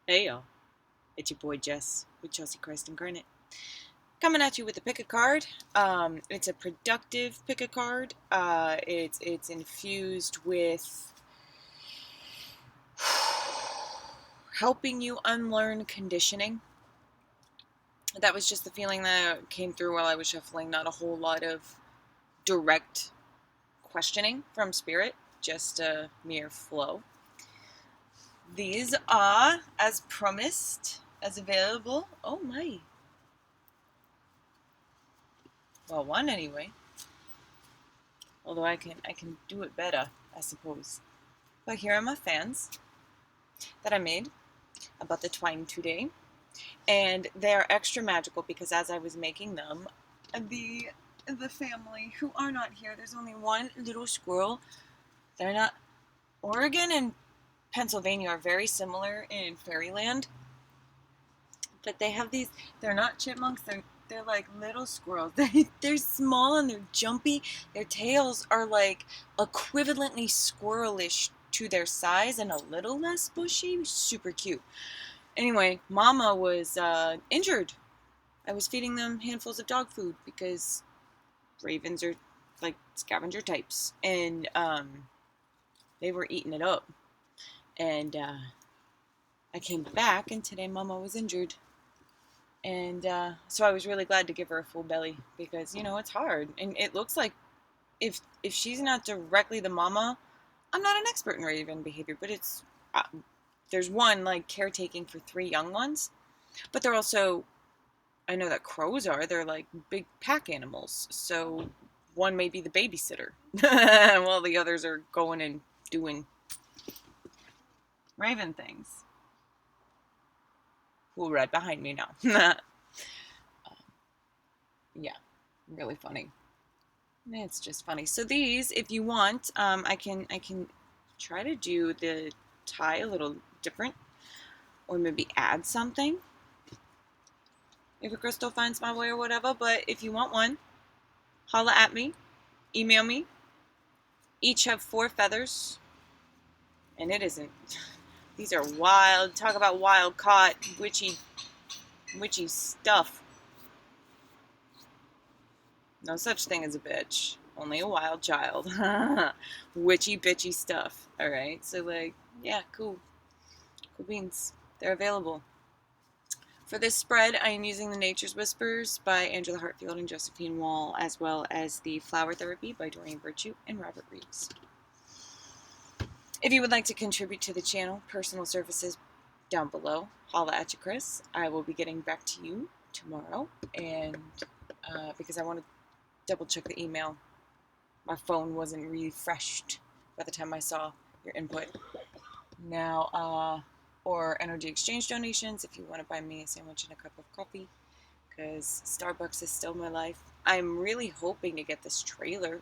Hey y'all, it's your boy Jess with Chelsea Christ Incarnate. Coming at you with a pick a card. It's a productive pick a card. It's infused with helping you unlearn conditioning. That was just the feeling that came through while I was shuffling. Not a whole lot of direct questioning from spirit, just a mere flow. These are, as promised, as available. Oh my. Well, one anyway. Although I can do it better, I suppose. But here are my fans that I made about the twine today. And they are extra magical because as I was making them, the family who are not here, there's only one little squirrel. They're not. Oregon and Pennsylvania are very similar in fairyland. But they have these, they're not chipmunks, they're like little squirrels. They're small and they're jumpy. Their tails are like equivalently squirrelish to their size and a little less bushy. Super cute. Anyway, Mama was injured. I was feeding them handfuls of dog food because ravens are like scavenger types, and they were eating it up. And I came back, and today Mama was injured. And so I was really glad to give her a full belly because, you know, it's hard. And it looks like if she's not directly the mama, I'm not an expert in raven behavior, but it's, there's one like caretaking for 3 young ones. But they're also, I know that crows are, they're like big pack animals. So one may be the babysitter while the others are going and doing raven things. Who right behind me now. Yeah, really funny. It's just funny. So these, if you want, I can try to do the tie a little different, or maybe add something if a crystal finds my way or whatever. But if you want one, holla at me, email me. Each have 4 feathers, and it isn't. These are wild. Talk about wild caught, witchy stuff. No such thing as a bitch. Only a wild child. Witchy bitchy stuff. Alright, so like, yeah, cool. Cool beans. They're available. For this spread, I am using the Nature's Whispers by Angela Hartfield and Josephine Wall, as well as the Flower Therapy by Doreen Virtue and Robert Reeves. If you would like to contribute to the channel, personal services down below. Holla at you, Chris. I will be getting back to you tomorrow, and because I want to double check the email. My phone wasn't refreshed by the time I saw your input. Now, or energy exchange donations if you want to buy me a sandwich and a cup of coffee, because Starbucks is still my life. I'm really hoping to get this trailer,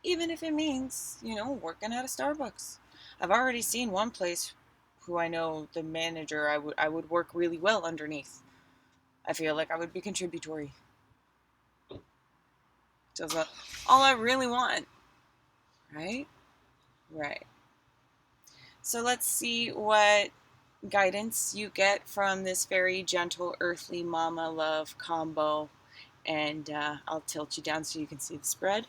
even if it means, you know, working at a Starbucks. I've already seen one place who I know the manager I would work really well underneath. I feel like I would be contributory. So that's all I really want. Right? Right. So let's see what guidance you get from this very gentle, earthly mama love combo. And I'll tilt you down so you can see the spread.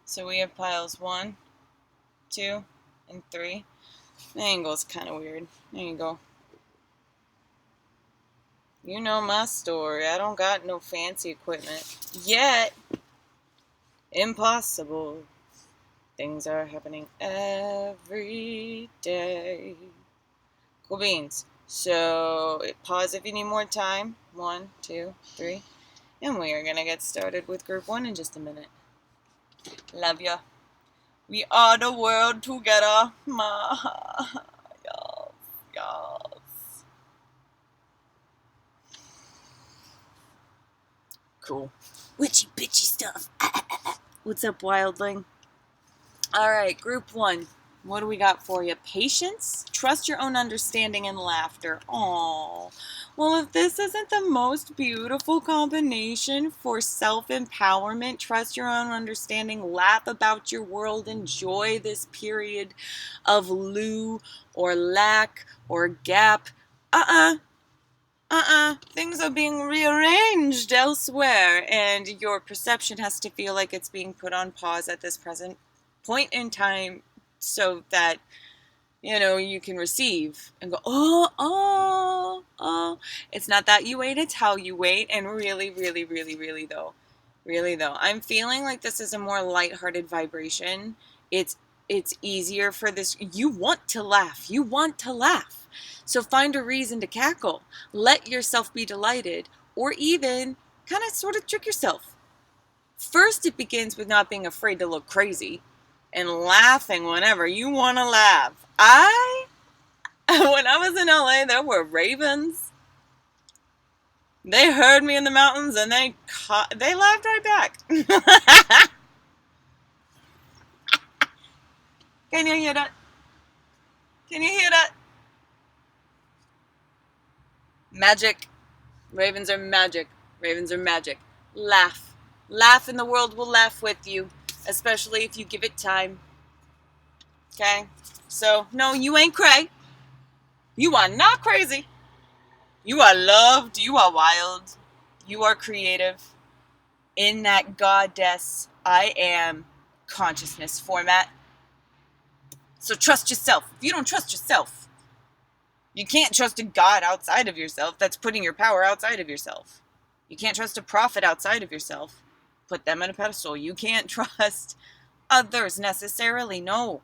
So we have piles 1, 2, and 3. The angle's kind of weird. There you go. You know my story. I don't got no fancy equipment. Yet. Impossible. Things are happening every day. Cool beans. So, pause if you need more time. 1, 2, 3. And we are going to get started with group 1 in just a minute. Love ya. We are the world together. Y'all. Cool. Witchy bitchy stuff. What's up, wildling? Alright, group 1. What do we got for you? Patience, trust your own understanding, and laughter. Oh, well, if this isn't the most beautiful combination for self-empowerment, trust your own understanding, laugh about your world, enjoy this period of lieu or lack or gap. Things are being rearranged elsewhere, and your perception has to feel like it's being put on pause at this present point in time so that, you can receive and go, oh. It's not that you wait, it's how you wait. And really, really, really, really though, I'm feeling like this is a more lighthearted vibration. It's easier for this. You want to laugh. You want to laugh. So find a reason to cackle. Let yourself be delighted, or even kind of sort of trick yourself. First, it begins with not being afraid to look crazy and laughing whenever you want to laugh. When I was in LA, there were ravens. They heard me in the mountains and they laughed right back. Can you hear that? Can you hear that? Magic. Ravens are magic. Ravens are magic. Laugh. Laugh and the world will laugh with you, especially if you give it time. Okay? So, no, you ain't cray. You are not crazy. You are loved. You are wild. You are creative. In that goddess I am consciousness format. So trust yourself. If you don't trust yourself, you can't trust a God outside of yourself. That's putting your power outside of yourself. You can't trust a prophet outside of yourself. Put them on a pedestal. You can't trust others necessarily. No.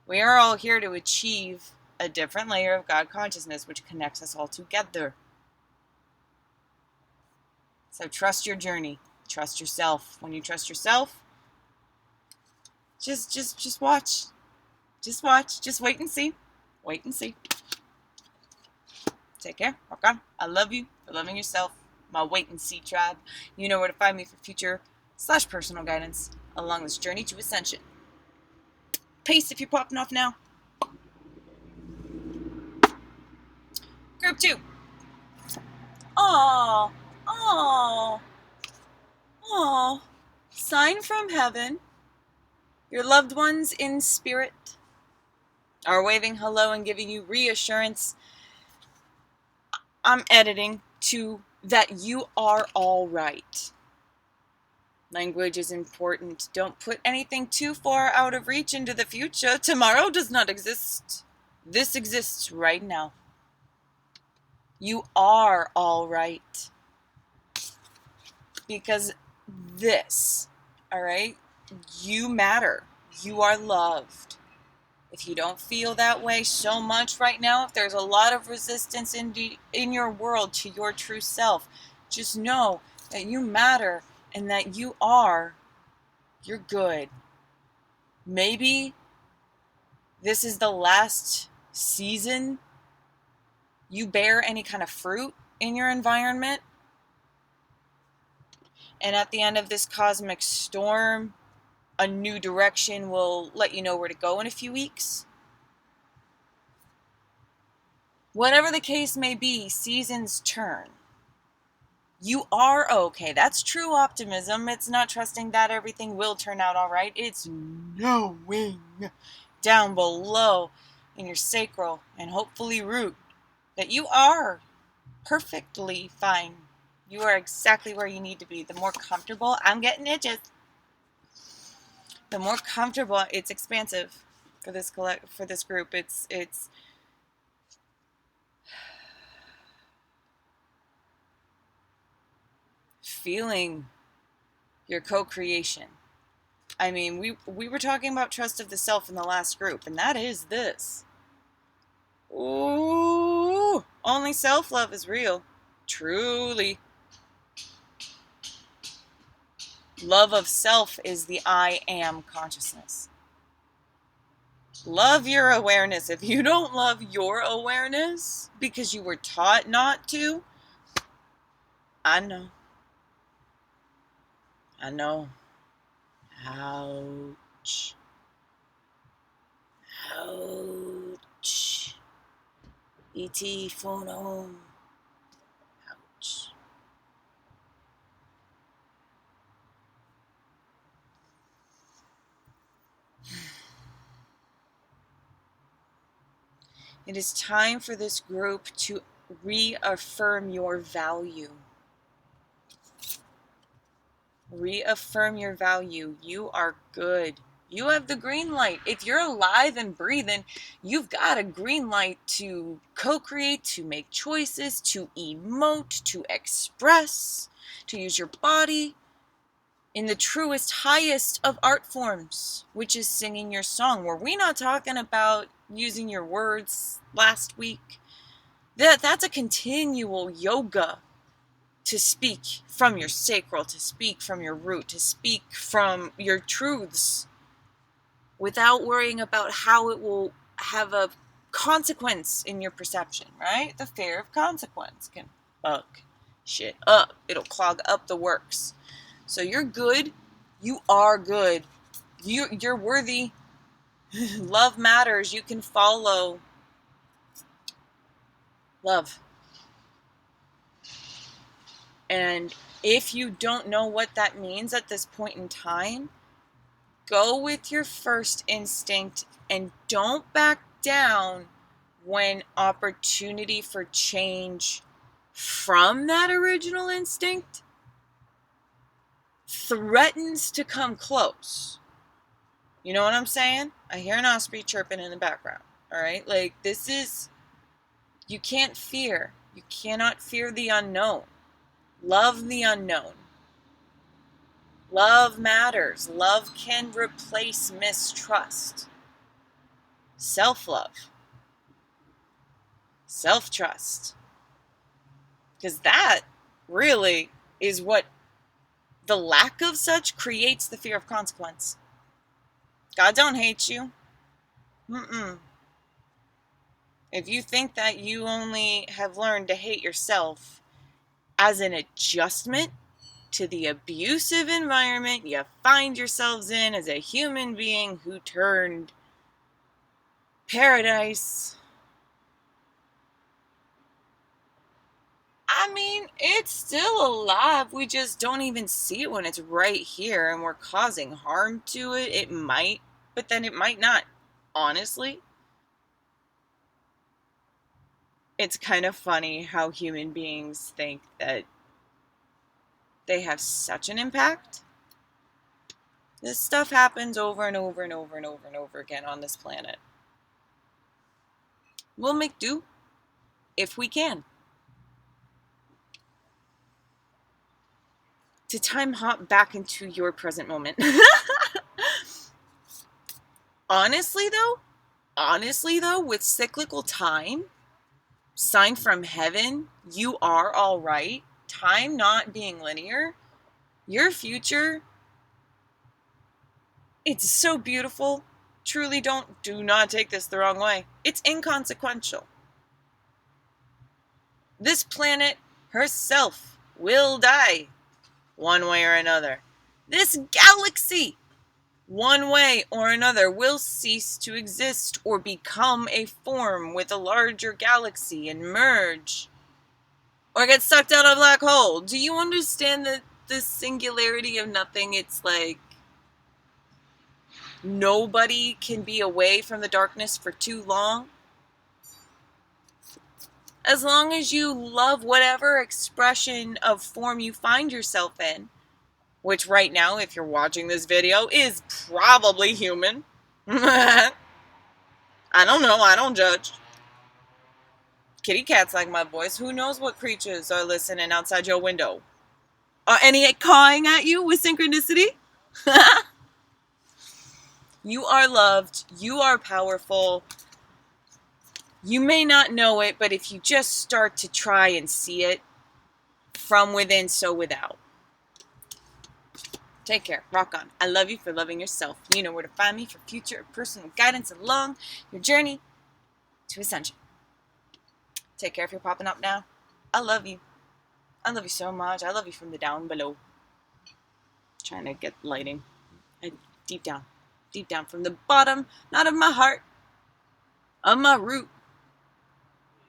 We are all here to achieve a different layer of God consciousness, which connects us all together. So trust your journey. Trust yourself. When you trust yourself, just watch. Just watch. Just wait and see. Wait and see. Take care. Rock on. I love you for loving yourself. My wait and see tribe. You know where to find me for future/personal guidance along this journey to ascension. Peace if you're popping off now. Group 2. Aww. Aww. Aww. Sign from heaven. Your loved ones in spirit are waving hello and giving you reassurance. I'm editing to that you are all right. Language is important. Don't put anything too far out of reach into the future. Tomorrow does not exist. This exists right now. You are all right. Because this, all right, you matter. You are loved. If you don't feel that way so much right now, if there's a lot of resistance in your world to your true self, just know that you matter and that you're good. Maybe this is the last season you bear any kind of fruit in your environment. And at the end of this cosmic storm, a new direction will let you know where to go in a few weeks. Whatever the case may be, seasons turn. You are okay. That's true optimism. It's not trusting that everything will turn out all right. It's knowing down below in your sacral and hopefully root that you are perfectly fine. You are exactly where you need to be. The more comfortable, I'm getting itches. The more comfortable, it's expansive for this group. It's feeling your co-creation. I mean, we were talking about trust of the self in the last group, and that is this. Ooh, only self-love is real. Truly. Love of self is the I am consciousness. Love your awareness. If you don't love your awareness because you were taught not to, I know. Ouch. E.T. phone home. Ouch. It is time for this group to reaffirm your value. Reaffirm your value. You are good. You have the green light. If you're alive and breathing, you've got a green light to co-create, to make choices, to emote, to express, to use your body in the truest, highest of art forms, which is singing your song. Were we not talking about using your words last week? That's a continual yoga. To speak from your sacral, to speak from your root, to speak from your truths without worrying about how it will have a consequence in your perception, right? The fear of consequence can fuck shit up. It'll clog up the works. So you're good. You are good. You're worthy. Love matters. You can follow love. And if you don't know what that means at this point in time, go with your first instinct and don't back down when opportunity for change from that original instinct threatens to come close. You know what I'm saying? I hear an osprey chirping in the background. All right? Like, this is, you can't fear. You cannot fear the unknown. Love the unknown. Love matters. Love can replace mistrust. Self-love. Self-trust. Because that really is what the lack of such creates the fear of consequence. God don't hate you. If you think that you only have learned to hate yourself as an adjustment to the abusive environment you find yourselves in as a human being who turned paradise, I mean, it's still alive. We just don't even see it when it's right here and we're causing harm to it. It might, but then it might not. Honestly, it's kind of funny how human beings think that they have such an impact. This stuff happens over and over and over and over and over again on this planet. We'll make do if we can. To time hop back into your present moment. Honestly though, with cyclical time, sign from heaven, you are all right. Time not being linear, your future, it's so beautiful. Truly do not take this the wrong way. It's inconsequential. This planet herself will die one way or another. This galaxy, one way or another, will cease to exist or become a form with a larger galaxy and merge or get sucked out of a black hole. Do you understand the singularity of nothing? It's like nobody can be away from the darkness for too long. As long as you love whatever expression of form you find yourself in, which right now, if you're watching this video, is probably human. I don't know. I don't judge. Kitty cats like my voice. Who knows what creatures are listening outside your window? Are any cawing at you with synchronicity? You are loved. You are powerful. You may not know it, but if you just start to try and see it, from within, so without. Take care. Rock on. I love you for loving yourself. You know where to find me for future personal guidance along your journey to ascension. Take care if you're popping up now. I love you. I love you so much. I love you from the down below. Trying to get lighting. Deep down from the bottom, not of my heart, of my root.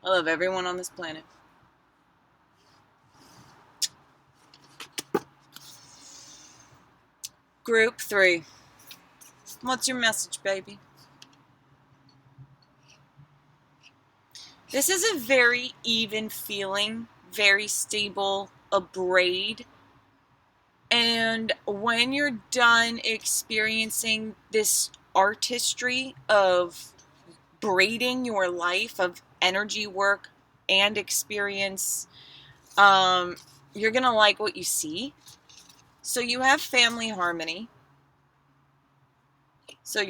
I love everyone on this planet. Group 3. What's your message, baby? This is a very even feeling, very stable, a braid. And when you're done experiencing this artistry of braiding your life, of energy work and experience, you're going to like what you see. So you have family harmony. So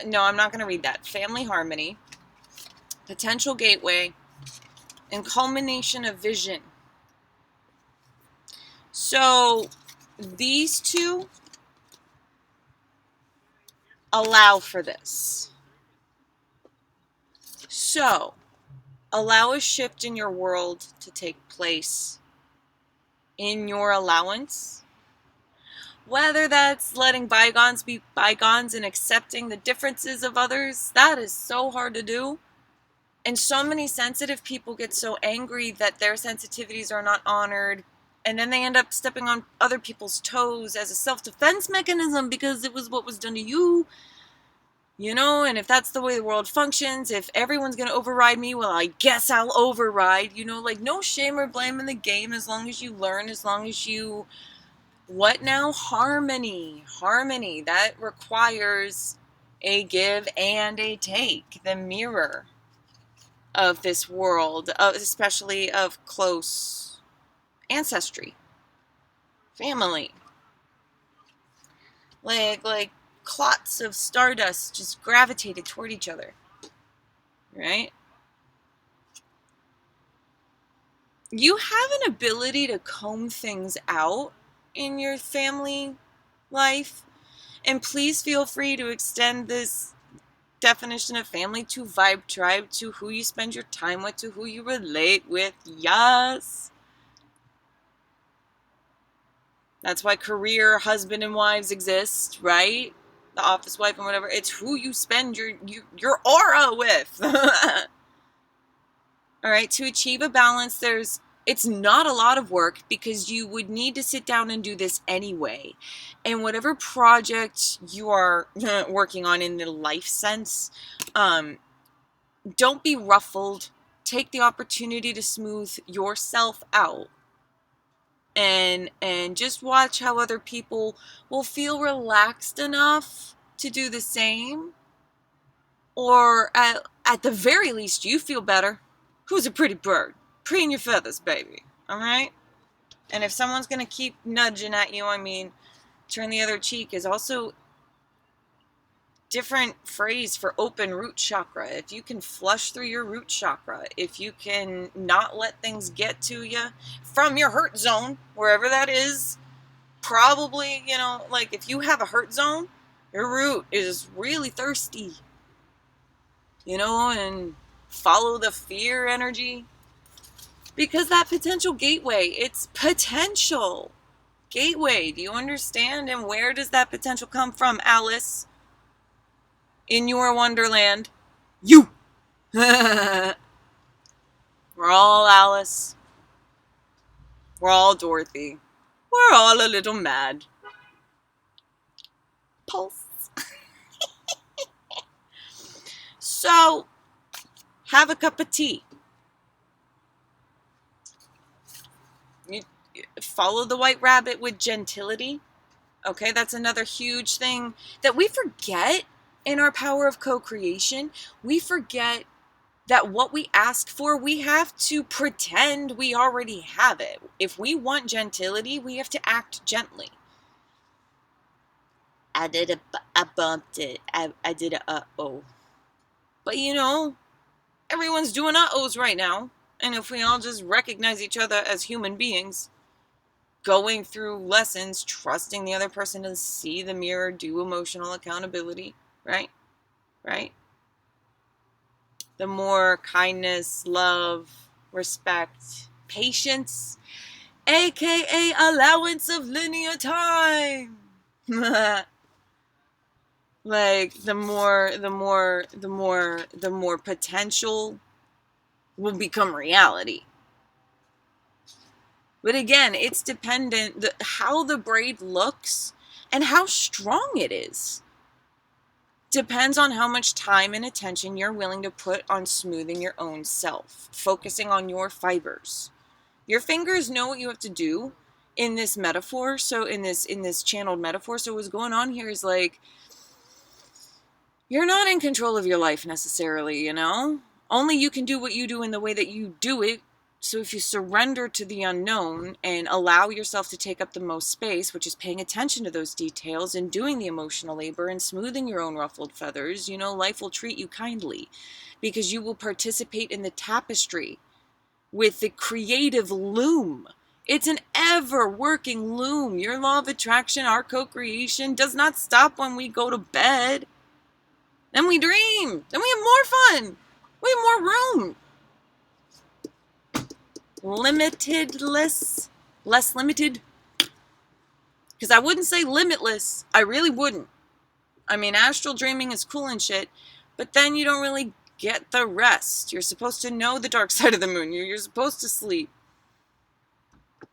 no, I'm not going to read that. Family harmony, potential gateway, and culmination of vision. So these two allow for this. So allow a shift in your world to take place in your allowance. Whether that's letting bygones be bygones and accepting the differences of others, that is so hard to do. And so many sensitive people get so angry that their sensitivities are not honored. And then they end up stepping on other people's toes as a self-defense mechanism because it was what was done to you. You know, and if that's the way the world functions, if everyone's going to override me, well, I guess I'll override. You know, like no shame or blame in the game as long as you learn, as long as you... What now? Harmony. Harmony. That requires a give and a take. The mirror of this world, especially of close ancestry, family. Like clots of stardust just gravitated toward each other. Right? You have an ability to comb things out in your family life. And please feel free to extend this definition of family to vibe tribe, to who you spend your time with, to who you relate with. Yes. That's why career husband and wives exist, right? The office wife and whatever. It's who you spend your aura with. All right. To achieve a balance, it's not a lot of work because you would need to sit down and do this anyway. And whatever project you are working on in the life sense, don't be ruffled. Take the opportunity to smooth yourself out. And just watch how other people will feel relaxed enough to do the same. Or at the very least, you feel better. Who's a pretty bird? Preen your feathers, baby. All right? And if someone's going to keep nudging at you, I mean, turn the other cheek is also different phrase for open root chakra. If you can flush through your root chakra, if you can not let things get to you from your hurt zone, wherever that is, probably, you know, like if you have a hurt zone, your root is really thirsty, you know, and follow the fear energy. Because that potential gateway, it's potential gateway. Do you understand? And where does that potential come from, Alice? In your wonderland, you. We're all Alice. We're all Dorothy. We're all a little mad. Pulse. So, have a cup of tea. You follow the white rabbit with gentility. Okay, that's another huge thing that we forget in our power of co-creation. We forget that what we ask for, we have to pretend we already have it. If we want gentility, we have to act gently. I bumped it. I did a uh-oh. But you know, everyone's doing uh-ohs right now. And if we all just recognize each other as human beings, going through lessons, trusting the other person to see the mirror, do emotional accountability, right? Right? The more kindness, love, respect, patience, aka allowance of linear time. Like the more potential will become reality. But again, it's dependent how the braid looks and how strong it is. Depends on how much time and attention you're willing to put on smoothing your own self, focusing on your fibers. Your fingers know what you have to do in this metaphor. So in this channeled metaphor, so what's going on here is like, you're not in control of your life necessarily, you know? Only you can do what you do in the way that you do it. So if you surrender to the unknown and allow yourself to take up the most space, which is paying attention to those details and doing the emotional labor and smoothing your own ruffled feathers, you know, life will treat you kindly because you will participate in the tapestry with the creative loom. It's an ever-working loom. Your law of attraction, our co-creation, does not stop when we go to bed. Then we dream. Then we have more fun. We have more room. Limitedless. Less limited. Because I wouldn't say limitless. I really wouldn't. I mean, astral dreaming is cool and shit, but then you don't really get the rest. You're supposed to know the dark side of the moon. You're supposed to sleep.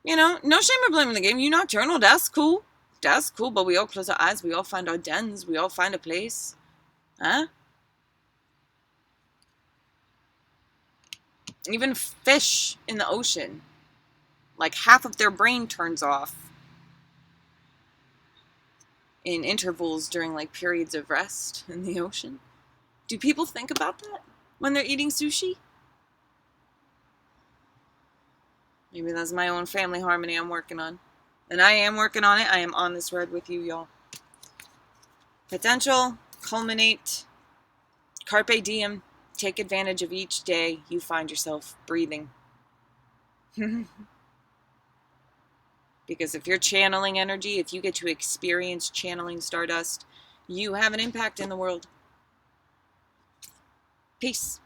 You know, no shame or blame in the game. You nocturnal, that's cool. That's cool, but we all close our eyes. We all find our dens. We all find a place. Huh? Even fish in the ocean, like half of their brain turns off in intervals during like periods of rest in the ocean. Do people think about that when they're eating sushi? Maybe that's my own family harmony I'm working on. And I am working on it. I am on this road with you, y'all. Potential, culminate, carpe diem. Take advantage of each day you find yourself breathing. Because if you're channeling energy, if you get to experience channeling stardust, you have an impact in the world. Peace.